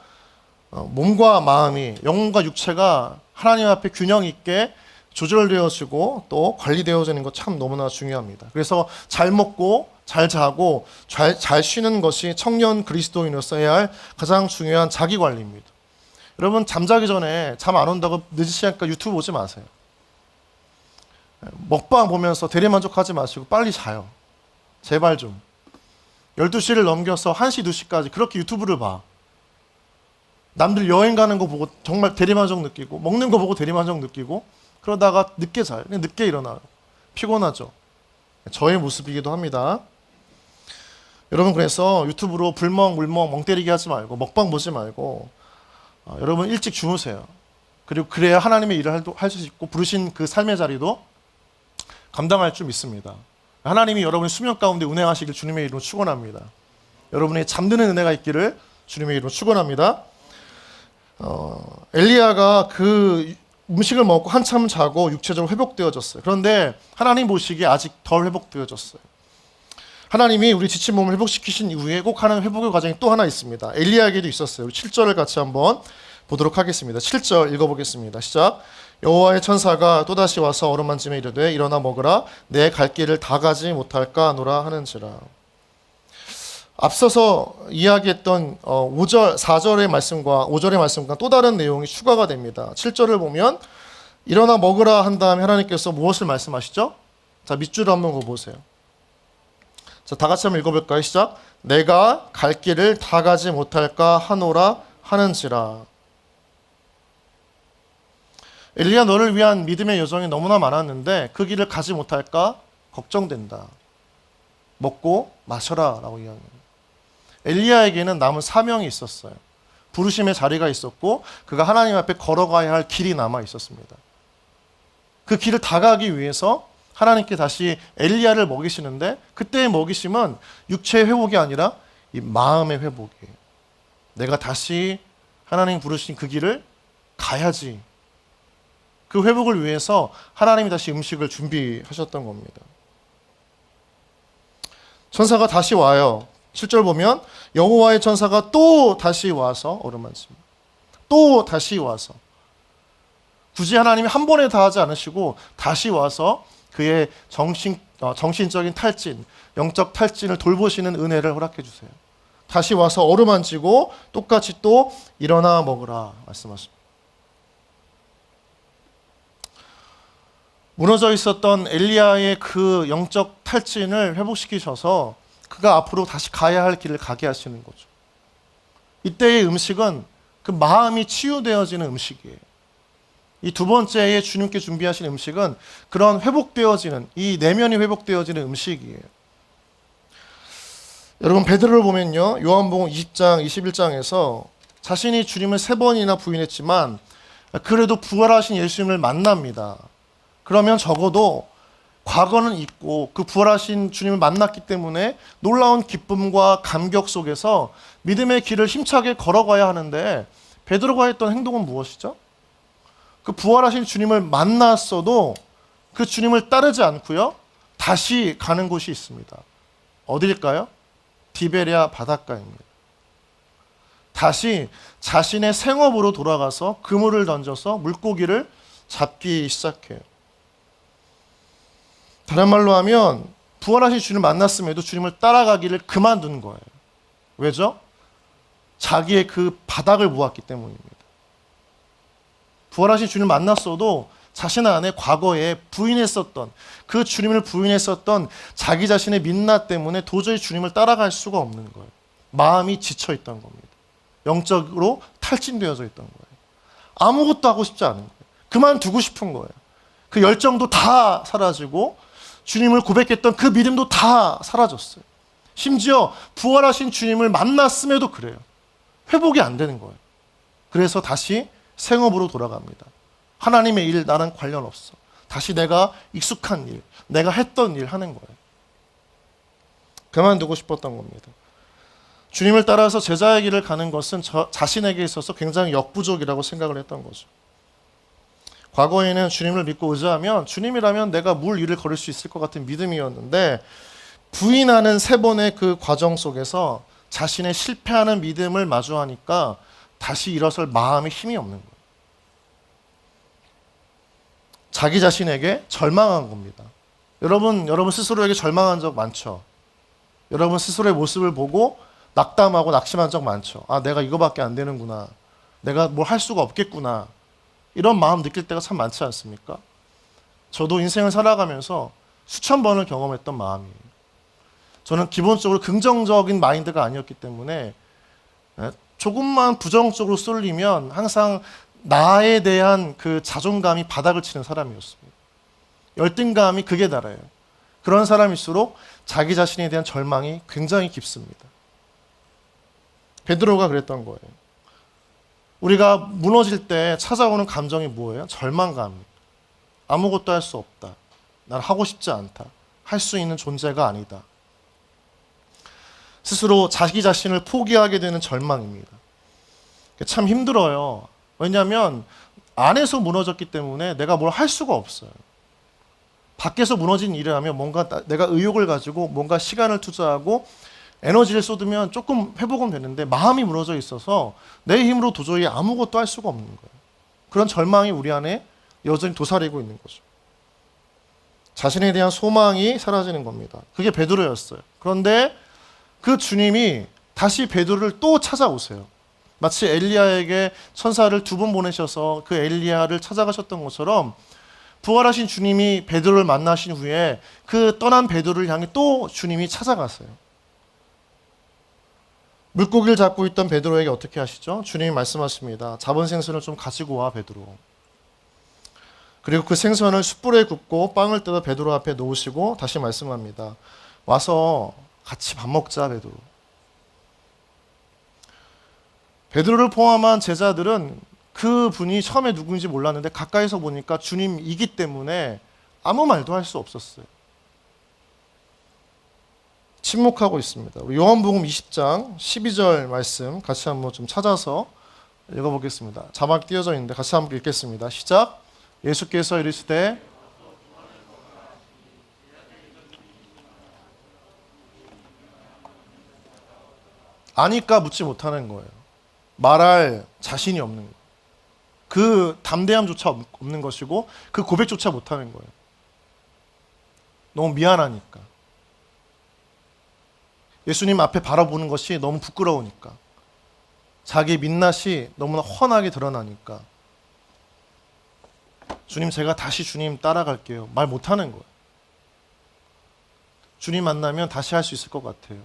몸과 마음이, 영혼과 육체가 하나님 앞에 균형 있게 조절되어지고 또 관리되어지는 것 참 너무나 중요합니다. 그래서 잘 먹고 잘 자고 잘 쉬는 것이 청년 그리스도인으로서 해야 할 가장 중요한 자기 관리입니다. 여러분 잠자기 전에 잠 안 온다고 늦은 시간까지 유튜브 보지 마세요. 먹방 보면서 대리만족하지 마시고 빨리 자요. 제발 좀. 12시를 넘겨서 1시, 2시까지 그렇게 유튜브를 봐. 남들 여행 가는 거 보고 정말 대리만족 느끼고 먹는 거 보고 대리만족 느끼고 그러다가 늦게 자요. 그냥 늦게 일어나요. 피곤하죠. 저의 모습이기도 합니다. 여러분 그래서 유튜브로 불멍, 물멍, 멍 때리기 하지 말고 먹방 보지 말고 여러분 일찍 주무세요. 그리고 그래야 하나님의 일을 할 수 있고 부르신 그 삶의 자리도 감당할 줄 믿습니다. 하나님이 여러분의 수면 가운데 운행하시길 주님의 이름으로 축원합니다. 여러분의 잠드는 은혜가 있기를 주님의 이름으로 축원합니다. 엘리야가 그 음식을 먹고 한참 자고 육체적으로 회복되어졌어요. 그런데 하나님 보시기에 아직 덜 회복되어졌어요. 하나님이 우리 지친 몸을 회복시키신 이후에 꼭 하는 회복의 과정이 또 하나 있습니다. 엘리야에게도 있었어요. 7절을 같이 한번 보도록 하겠습니다. 7절 읽어보겠습니다. 시작. 여호와의 천사가 또다시 와서 어루만짐에 이르되 일어나 먹으라 내 갈 길을 다 가지 못할까 하노라 하는지라. 앞서서 이야기했던 5절, 4절의 말씀과 5절의 말씀과 또 다른 내용이 추가가 됩니다. 7절을 보면 일어나 먹으라 한 다음에 하나님께서 무엇을 말씀하시죠? 자, 밑줄을 한번 그어보세요. 자, 다 같이 한번 읽어볼까요? 시작. 내가 갈 길을 다 가지 못할까 하노라 하는지라. 엘리야 너를 위한 믿음의 여정이 너무나 많았는데 그 길을 가지 못할까 걱정된다. 먹고 마셔라 라고 이야기합니다. 엘리야에게는 남은 사명이 있었어요. 부르심의 자리가 있었고 그가 하나님 앞에 걸어가야 할 길이 남아 있었습니다. 그 길을 다 가기 위해서 하나님께 다시 엘리야를 먹이시는데 그때의 먹이심은 육체의 회복이 아니라 이 마음의 회복이에요. 내가 다시 하나님 부르신 그 길을 가야지. 그 회복을 위해서 하나님이 다시 음식을 준비하셨던 겁니다. 천사가 다시 와요. 7절 보면 여호와의 천사가 또 다시 와서 어루만짐. 또 다시 와서. 굳이 하나님이 한 번에 다 하지 않으시고 다시 와서 그의 정신적인 탈진, 영적 탈진을 돌보시는 은혜를 허락해 주세요. 다시 와서 어루만지고 똑같이 또 일어나 먹으라 말씀하십니다. 무너져 있었던 엘리야의 그 영적 탈진을 회복시키셔서 그가 앞으로 다시 가야 할 길을 가게 하시는 거죠. 이때의 음식은 그 마음이 치유되어지는 음식이에요. 이 두 번째에 주님께 준비하신 음식은 그런 회복되어지는, 이 내면이 회복되어지는 음식이에요. 여러분 베드로를 보면요, 요한복음 20장, 21장에서 자신이 주님을 3번이나 부인했지만 그래도 부활하신 예수님을 만납니다. 그러면 적어도 과거는 잊고 그 부활하신 주님을 만났기 때문에 놀라운 기쁨과 감격 속에서 믿음의 길을 힘차게 걸어가야 하는데 베드로가 했던 행동은 무엇이죠? 그 부활하신 주님을 만났어도 그 주님을 따르지 않고요, 다시 가는 곳이 있습니다. 어디일까요? 디베랴 바닷가입니다. 다시 자신의 생업으로 돌아가서 그물을 던져서 물고기를 잡기 시작해요. 다른 말로 하면 부활하신 주님을 만났음에도 주님을 따라가기를 그만둔 거예요. 왜죠? 자기의 그 바닥을 보았기 때문입니다. 부활하신 주님을 만났어도 자신 안에 과거에 부인했었던, 그 주님을 부인했었던 자기 자신의 민낯 때문에 도저히 주님을 따라갈 수가 없는 거예요. 마음이 지쳐있던 겁니다. 영적으로 탈진되어져 있던 거예요. 아무것도 하고 싶지 않은 거예요. 그만두고 싶은 거예요. 그 열정도 다 사라지고 주님을 고백했던 그 믿음도 다 사라졌어요. 심지어 부활하신 주님을 만났음에도 그래요. 회복이 안 되는 거예요. 그래서 다시 생업으로 돌아갑니다. 하나님의 일 나랑 관련 없어. 다시 내가 익숙한 일, 내가 했던 일 하는 거예요. 그만두고 싶었던 겁니다. 주님을 따라서 제자의 길을 가는 것은 자신에게 있어서 굉장히 역부족이라고 생각을 했던 거죠. 과거에는 주님을 믿고 의지하면 주님이라면 내가 물 위를 걸을 수 있을 것 같은 믿음이었는데 부인하는 3번의 그 과정 속에서 자신의 실패하는 믿음을 마주하니까 다시 일어설 마음의 힘이 없는 거예요. 자기 자신에게 절망한 겁니다. 여러분 스스로에게 절망한 적 많죠? 여러분 스스로의 모습을 보고 낙담하고 낙심한 적 많죠? 아, 내가 이거밖에 안 되는구나. 내가 뭘 할 수가 없겠구나. 이런 마음 느낄 때가 참 많지 않습니까? 저도 인생을 살아가면서 수천 번을 경험했던 마음이에요. 저는 기본적으로 긍정적인 마인드가 아니었기 때문에 조금만 부정적으로 쏠리면 항상 나에 대한 그 자존감이 바닥을 치는 사람이었습니다. 열등감이 극에 달해요. 그런 사람일수록 자기 자신에 대한 절망이 굉장히 깊습니다. 베드로가 그랬던 거예요. 우리가 무너질 때 찾아오는 감정이 뭐예요? 절망감입니다. 아무것도 할 수 없다. 난 하고 싶지 않다. 할 수 있는 존재가 아니다. 스스로 자기 자신을 포기하게 되는 절망입니다. 참 힘들어요. 왜냐하면 안에서 무너졌기 때문에 내가 뭘 할 수가 없어요. 밖에서 무너진 일을 하면 뭔가 내가 의욕을 가지고 뭔가 시간을 투자하고 에너지를 쏟으면 조금 회복은 되는데 마음이 무너져 있어서 내 힘으로 도저히 아무것도 할 수가 없는 거예요. 그런 절망이 우리 안에 여전히 도사리고 있는 거죠. 자신에 대한 소망이 사라지는 겁니다. 그게 베드로였어요. 그런데 그 주님이 다시 베드로를 또 찾아오세요. 마치 엘리야에게 천사를 2번 보내셔서 그 엘리야를 찾아가셨던 것처럼 부활하신 주님이 베드로를 만나신 후에 그 떠난 베드로를 향해 또 주님이 찾아가세요. 물고기를 잡고 있던 베드로에게 어떻게 하시죠? 주님이 말씀하십니다. 잡은 생선을 좀 가지고 와, 베드로. 그리고 그 생선을 숯불에 굽고 빵을 뜯어 베드로 앞에 놓으시고 다시 말씀합니다. 와서 같이 밥 먹자, 베드로. 베드로를 포함한 제자들은 그 분이 처음에 누군지 몰랐는데 가까이서 보니까 주님이기 때문에 아무 말도 할 수 없었어요. 침묵하고 있습니다. 우리 요한복음 20장 12절 말씀 같이 한번 좀 찾아서 읽어보겠습니다. 자막 띄어져 있는데 같이 한번 읽겠습니다. 시작. 예수께서 이르시되 아니까 묻지 못하는 거예요. 말할 자신이 없는 거예요. 그 담대함조차 없는 것이고 그 고백조차 못하는 거예요. 너무 미안하니까. 예수님 앞에 바라보는 것이 너무 부끄러우니까. 자기의 민낯이 너무나 훤하게 드러나니까. 주님, 제가 다시 주님 따라갈게요. 말 못하는 거예요. 주님 만나면 다시 할 수 있을 것 같아요.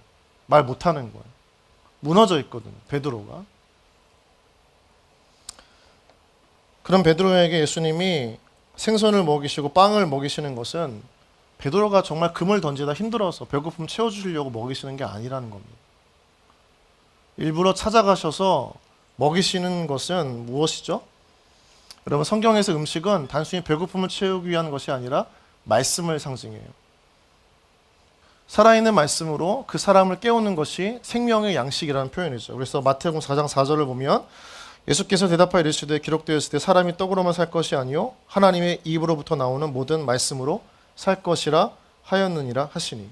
말 못하는 거예요. 무너져 있거든요, 베드로가. 그런 베드로에게 예수님이 생선을 먹이시고 빵을 먹이시는 것은 베드로가 정말 금을 던지다 힘들어서 배고픔 채워주시려고 먹이시는 게 아니라는 겁니다. 일부러 찾아가셔서 먹이시는 것은 무엇이죠? 여러분, 성경에서 음식은 단순히 배고픔을 채우기 위한 것이 아니라 말씀을 상징해요. 살아있는 말씀으로 그 사람을 깨우는 것이 생명의 양식이라는 표현이죠. 그래서 마태복음 4장 4절을 보면 예수께서 대답하여 이르시되 기록되었을 때 사람이 떡으로만 살 것이 아니요 하나님의 입으로부터 나오는 모든 말씀으로 살 것이라 하였느니라 하시니.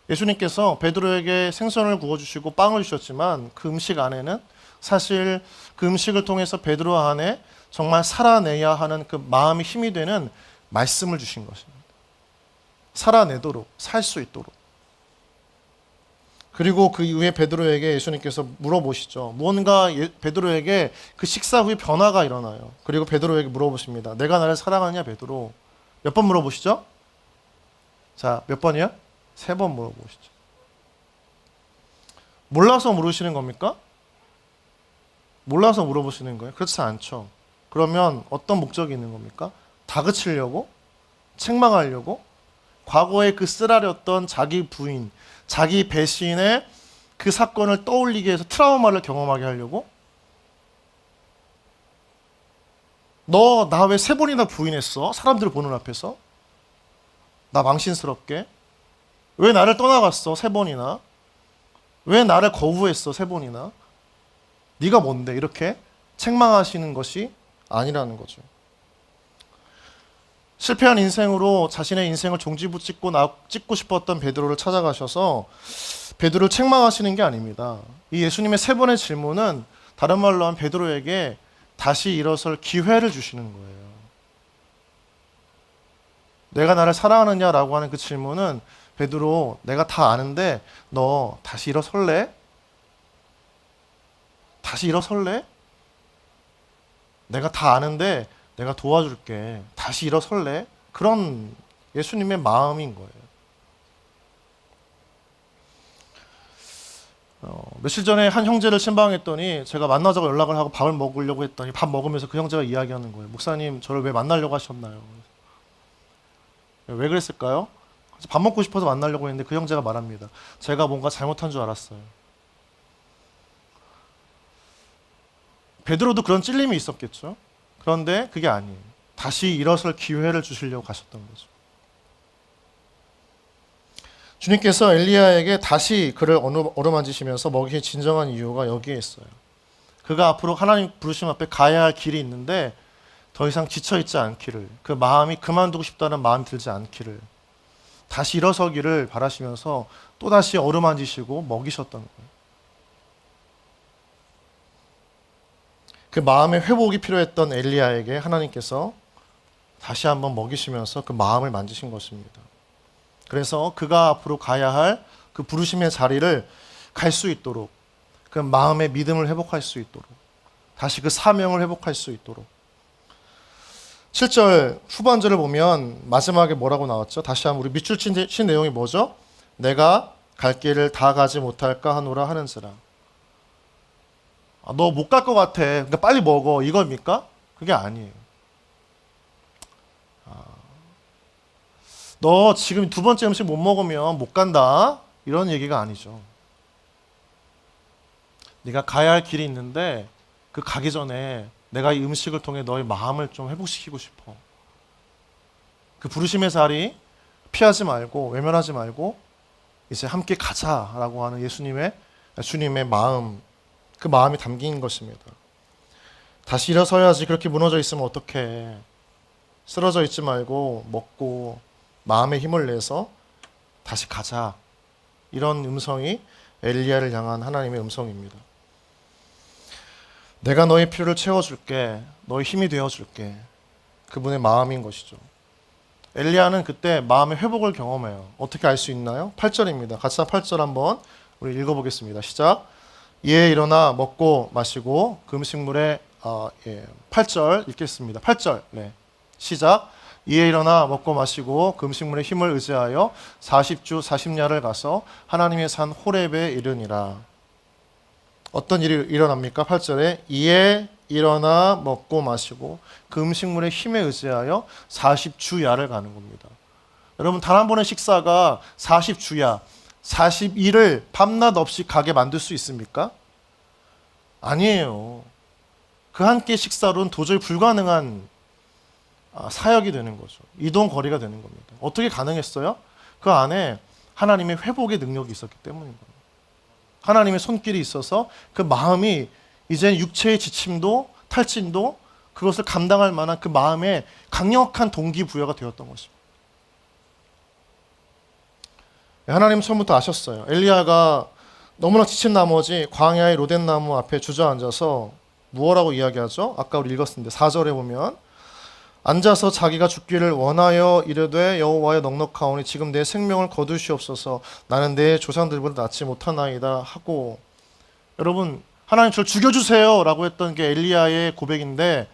예수님께서 베드로에게 생선을 구워주시고 빵을 주셨지만 그 음식 안에는 사실 그 음식을 통해서 베드로 안에 정말 살아내야 하는 그 마음의 힘이 되는 말씀을 주신 것입니다. 살아내도록, 살 수 있도록. 그리고 그 이후에 베드로에게 예수님께서 물어보시죠. 무언가 베드로에게 그 식사 후에 변화가 일어나요. 그리고 베드로에게 물어보십니다. 내가 나를 사랑하느냐 베드로. 몇 번 물어보시죠? 자, 몇 번이요? 3번 물어보시죠. 몰라서 물으시는 겁니까? 몰라서 물어보시는 거예요? 그렇지 않죠. 그러면 어떤 목적이 있는 겁니까? 다그치려고? 책망하려고? 과거에 그 쓰라렸던 자기 부인, 자기 배신의 그 사건을 떠올리게 해서 트라우마를 경험하게 하려고? 너 나 왜 3번이나 부인했어? 사람들 보는 앞에서? 나 망신스럽게? 왜 나를 떠나갔어? 3번이나? 왜 나를 거부했어? 3번이나? 네가 뭔데? 이렇게 책망하시는 것이 아니라는 거죠. 실패한 인생으로 자신의 인생을 종지부 찍고 싶었던 베드로를 찾아가셔서 베드로를 책망하시는 게 아닙니다. 이 예수님의 3번의 질문은 다른 말로 하면 베드로에게 다시 일어설 기회를 주시는 거예요. 내가 나를 사랑하느냐라고 하는 그 질문은 베드로, 내가 다 아는데 너 다시 일어설래? 다시 일어설래? 내가 다 아는데 내가 도와줄게. 다시 일어설래? 그런 예수님의 마음인 거예요. 며칠 전에 한 형제를 신방했더니 제가 만나자고 연락을 하고 밥을 먹으려고 했더니 밥 먹으면서 그 형제가 이야기하는 거예요. 목사님, 저를 왜 만나려고 하셨나요? 왜 그랬을까요? 밥 먹고 싶어서 만나려고 했는데 그 형제가 말합니다. 제가 뭔가 잘못한 줄 알았어요. 베드로도 그런 찔림이 있었겠죠. 그런데 그게 아니에요. 다시 일어설 기회를 주시려고 가셨던 거죠. 주님께서 엘리야에게 다시 그를 어루만지시면서 먹이신 진정한 이유가 여기에 있어요. 그가 앞으로 하나님 부르심 앞에 가야 할 길이 있는데 더 이상 지쳐있지 않기를, 그 마음이 그만두고 싶다는 마음이 들지 않기를, 다시 일어서기를 바라시면서 또다시 어루만지시고 먹이셨던 거예요. 그 마음의 회복이 필요했던 엘리야에게 하나님께서 다시 한번 먹이시면서 그 마음을 만지신 것입니다. 그래서 그가 앞으로 가야 할 그 부르심의 자리를 갈 수 있도록, 그 마음의 믿음을 회복할 수 있도록, 다시 그 사명을 회복할 수 있도록. 7절 후반절을 보면 마지막에 뭐라고 나왔죠? 다시 한번 우리 밑줄 친 내용이 뭐죠? 내가 갈 길을 다 가지 못할까 하노라 하는지라. 너 못 갈 것 같아. 그러니까 빨리 먹어. 이겁니까? 그게 아니에요. 너 지금 2번째 음식 못 먹으면 못 간다. 이런 얘기가 아니죠. 네가 가야 할 길이 있는데 그 가기 전에 내가 이 음식을 통해 너의 마음을 좀 회복시키고 싶어. 그 부르심의 자리 피하지 말고 외면하지 말고 이제 함께 가자라고 하는 주님의 마음, 그 마음이 담긴 것입니다. 다시 일어서야지. 그렇게 무너져 있으면 어떡해. 쓰러져 있지 말고 먹고 마음의 힘을 내서 다시 가자. 이런 음성이 엘리야를 향한 하나님의 음성입니다. 내가 너의 필요를 채워줄게. 너의 힘이 되어줄게. 그분의 마음인 것이죠. 엘리야는 그때 마음의 회복을 경험해요. 어떻게 알 수 있나요? 8절입니다. 같이 8절 한번 우리 읽어보겠습니다. 시작. 이에 일어나 먹고 마시고 그 음식물에 8절 읽겠습니다. 8절 시작. 이에 일어나 먹고 마시고 그 음식물의 힘을 의지하여 40주 40야를 가서 하나님의 산 호렙에 이르니라. 어떤 일이 일어납니까? 8절에 이에 일어나 먹고 마시고 그 음식물의 힘에 의지하여 40주야를 가는 겁니다. 여러분, 단 한 번의 식사가 40주야, 40일을 밤낮 없이 가게 만들 수 있습니까? 아니에요. 그 한 끼 식사로는 도저히 불가능한 사역이 되는 거죠. 이동 거리가 되는 겁니다. 어떻게 가능했어요? 그 안에 하나님의 회복의 능력이 있었기 때문인 겁니다. 하나님의 손길이 있어서 그 마음이 이제 육체의 지침도 탈진도 그것을 감당할 만한 그 마음에 강력한 동기부여가 되었던 것입니다. 하나님 처음부터 아셨어요. 엘리야가 너무나 지친 나머지 광야의 로덴나무 앞에 주저앉아서 무엇라고 이야기하죠? 아까 우리 읽었는데 4절에 보면 앉아서 자기가 죽기를 원하여 이르되 여호와여 넉넉하오니 지금 내 생명을 거두시옵소서. 나는 내 조상들보다 낫지 못하나이다 하고. 여러분, 하나님 저를 죽여주세요 라고 했던 게 엘리야의 고백인데,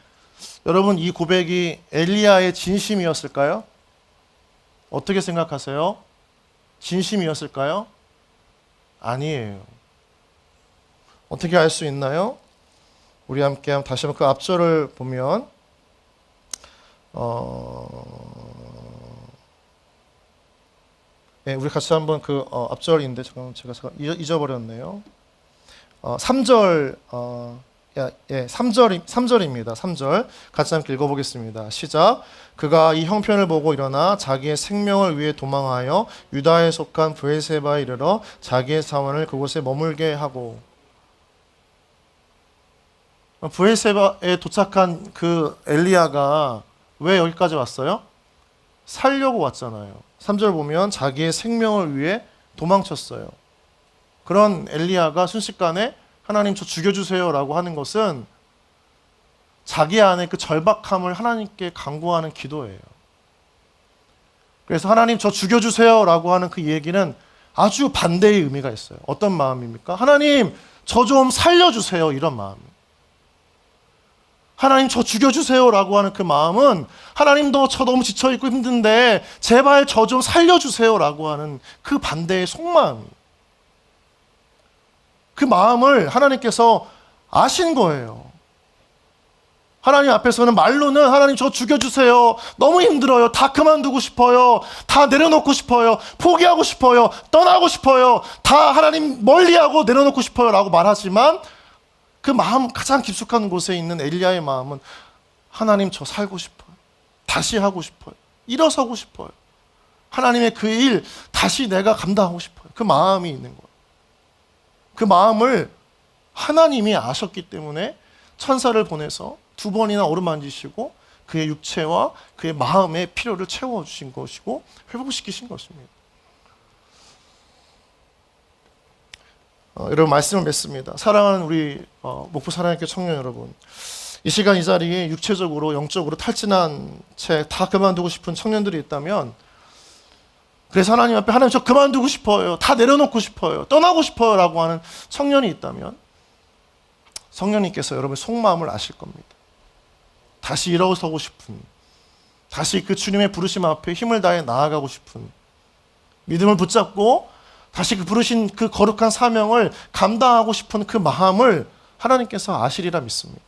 여러분 이 고백이 엘리야의 진심이었을까요? 어떻게 생각하세요? 진심이었을까요? 아니에요. 어떻게 알 수 있나요? 우리 함께 다시 한번 그 앞절을 보면 우리 같이 한번 그 앞절인데 잠깐만 제가 잊어버렸네요. 3절 3절입니다. 3절 같이 함께 읽어보겠습니다. 시작. 그가 이 형편을 보고 일어나 자기의 생명을 위해 도망하여 유다에 속한 브엘세바에 이르러 자기의 사원을 그곳에 머물게 하고. 브엘세바에 도착한 그 엘리야가 왜 여기까지 왔어요? 살려고 왔잖아요. 3절 보면 자기의 생명을 위해 도망쳤어요. 그런 엘리야가 순식간에 하나님 저 죽여주세요 라고 하는 것은 자기 안에 그 절박함을 하나님께 간구하는 기도예요. 그래서 하나님 저 죽여주세요 라고 하는 그 얘기는 아주 반대의 의미가 있어요. 어떤 마음입니까? 하나님 저 좀 살려주세요 이런 마음이에요. 하나님 저 죽여주세요 라고 하는 그 마음은 하나님도 저 너무 지쳐있고 힘든데 제발 저 좀 살려주세요 라고 하는 그 반대의 속마음이에요. 그 마음을 하나님께서 아신 거예요. 하나님 앞에서는 말로는 하나님 저 죽여주세요. 너무 힘들어요. 다 그만두고 싶어요. 다 내려놓고 싶어요. 포기하고 싶어요. 떠나고 싶어요. 다 하나님 멀리하고 내려놓고 싶어요 라고 말하지만 그 마음 가장 깊숙한 곳에 있는 엘리야의 마음은 하나님 저 살고 싶어요. 다시 하고 싶어요. 일어서고 싶어요. 하나님의 그 일 다시 내가 감당하고 싶어요. 그 마음이 있는 거예요. 그 마음을 하나님이 아셨기 때문에 천사를 보내서 2번이나 어루만지시고 그의 육체와 그의 마음의 필요를 채워주신 것이고 회복시키신 것입니다. 여러분 말씀을 맺습니다. 사랑하는 우리 목포 사랑학교 청년 여러분, 이 시간 이 자리에 육체적으로 영적으로 탈진한 채 다 그만두고 싶은 청년들이 있다면, 그래서 하나님 앞에 하나님 저 그만두고 싶어요, 다 내려놓고 싶어요, 떠나고 싶어요 라고 하는 청년이 있다면 성령님께서 여러분의 속마음을 아실 겁니다. 다시 일어서고 싶은, 다시 그 주님의 부르심 앞에 힘을 다해 나아가고 싶은, 믿음을 붙잡고 다시 그 부르신 그 거룩한 사명을 감당하고 싶은 그 마음을 하나님께서 아시리라 믿습니다.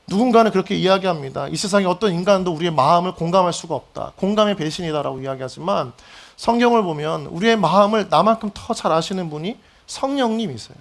누군가는 그렇게 이야기합니다. 이 세상에 어떤 인간도 우리의 마음을 공감할 수가 없다. 공감의 배신이다라고 이야기하지만 성경을 보면 우리의 마음을 나만큼 더 잘 아시는 분이 성령님이세요.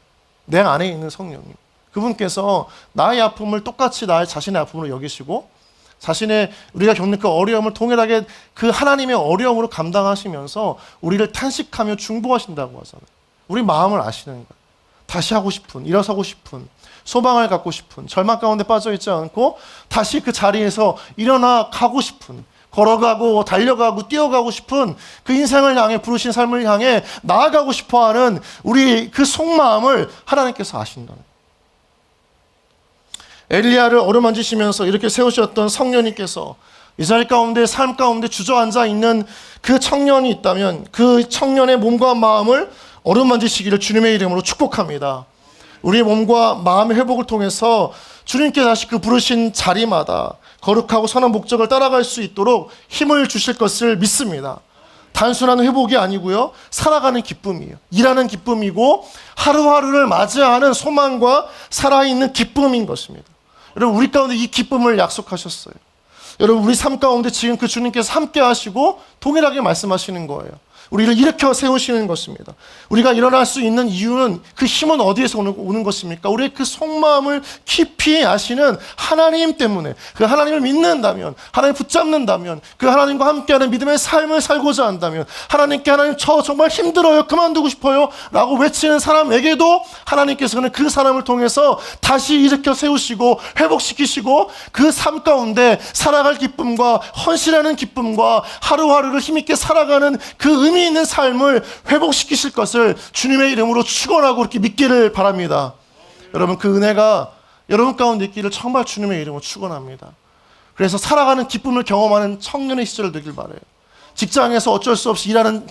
내 안에 있는 성령님. 그분께서 나의 아픔을 똑같이 나의 자신의 아픔으로 여기시고 자신의 우리가 겪는 그 어려움을 동일하게 그 하나님의 어려움으로 감당하시면서 우리를 탄식하며 중보하신다고 하잖아요. 우리 마음을 아시는 거예요. 다시 하고 싶은, 일어서고 싶은, 소망을 갖고 싶은, 절망 가운데 빠져있지 않고 다시 그 자리에서 일어나 가고 싶은, 걸어가고 달려가고 뛰어가고 싶은 그 인생을 향해 부르신 삶을 향해 나아가고 싶어하는 우리 그 속마음을 하나님께서 아신다는 거예요. 엘리야를 어루만지시면서 이렇게 세우셨던 성령님께서 이 자리 가운데 삶 가운데 주저앉아 있는 그 청년이 있다면 그 청년의 몸과 마음을 어루만지시기를 주님의 이름으로 축복합니다. 우리의 몸과 마음의 회복을 통해서 주님께 다시 그 부르신 자리마다 거룩하고 선한 목적을 따라갈 수 있도록 힘을 주실 것을 믿습니다. 단순한 회복이 아니고요, 살아가는 기쁨이에요. 일하는 기쁨이고 하루하루를 맞이하는 소망과 살아있는 기쁨인 것입니다. 여러분, 우리 가운데 이 기쁨을 약속하셨어요. 여러분, 우리 삶 가운데 지금 그 주님께서 함께 하시고 동일하게 말씀하시는 거예요. 우리를 일으켜 세우시는 것입니다. 우리가 일어날 수 있는 이유는, 그 힘은 어디에서 오는 것입니까? 우리의 그 속마음을 깊이 아시는 하나님 때문에, 그 하나님을 믿는다면, 하나님 붙잡는다면, 그 하나님과 함께하는 믿음의 삶을 살고자 한다면, 하나님께 하나님 저 정말 힘들어요, 그만두고 싶어요 라고 외치는 사람에게도 하나님께서는 그 사람을 통해서 다시 일으켜 세우시고 회복시키시고 그 삶 가운데 살아갈 기쁨과 헌신하는 기쁨과 하루하루를 힘있게 살아가는 그 의미 있는 삶을 회복시키실 것을 주님의 이름으로 축원하고 이렇게 믿기를 바랍니다. 여러분, 그 은혜가 여러분 가운데 있기를 정말 주님의 이름으로 축원합니다. 그래서 살아가는 기쁨을 경험하는 청년의 시절을 되길 바라요. 직장에서 어쩔 수 없이 일하는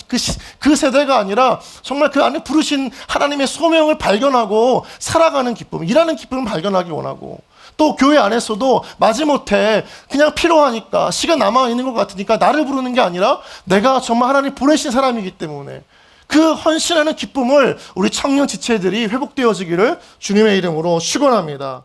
그 세대가 아니라 정말 그 안에 부르신 하나님의 소명을 발견하고 살아가는 기쁨, 일하는 기쁨을 발견하기 원하고, 또 교회 안에서도 마지못해 그냥 필요하니까, 시간 남아있는 것 같으니까 나를 부르는 게 아니라 내가 정말 하나님 보내신 사람이기 때문에 그 헌신하는 기쁨을 우리 청년 지체들이 회복되어지기를 주님의 이름으로 축원합니다.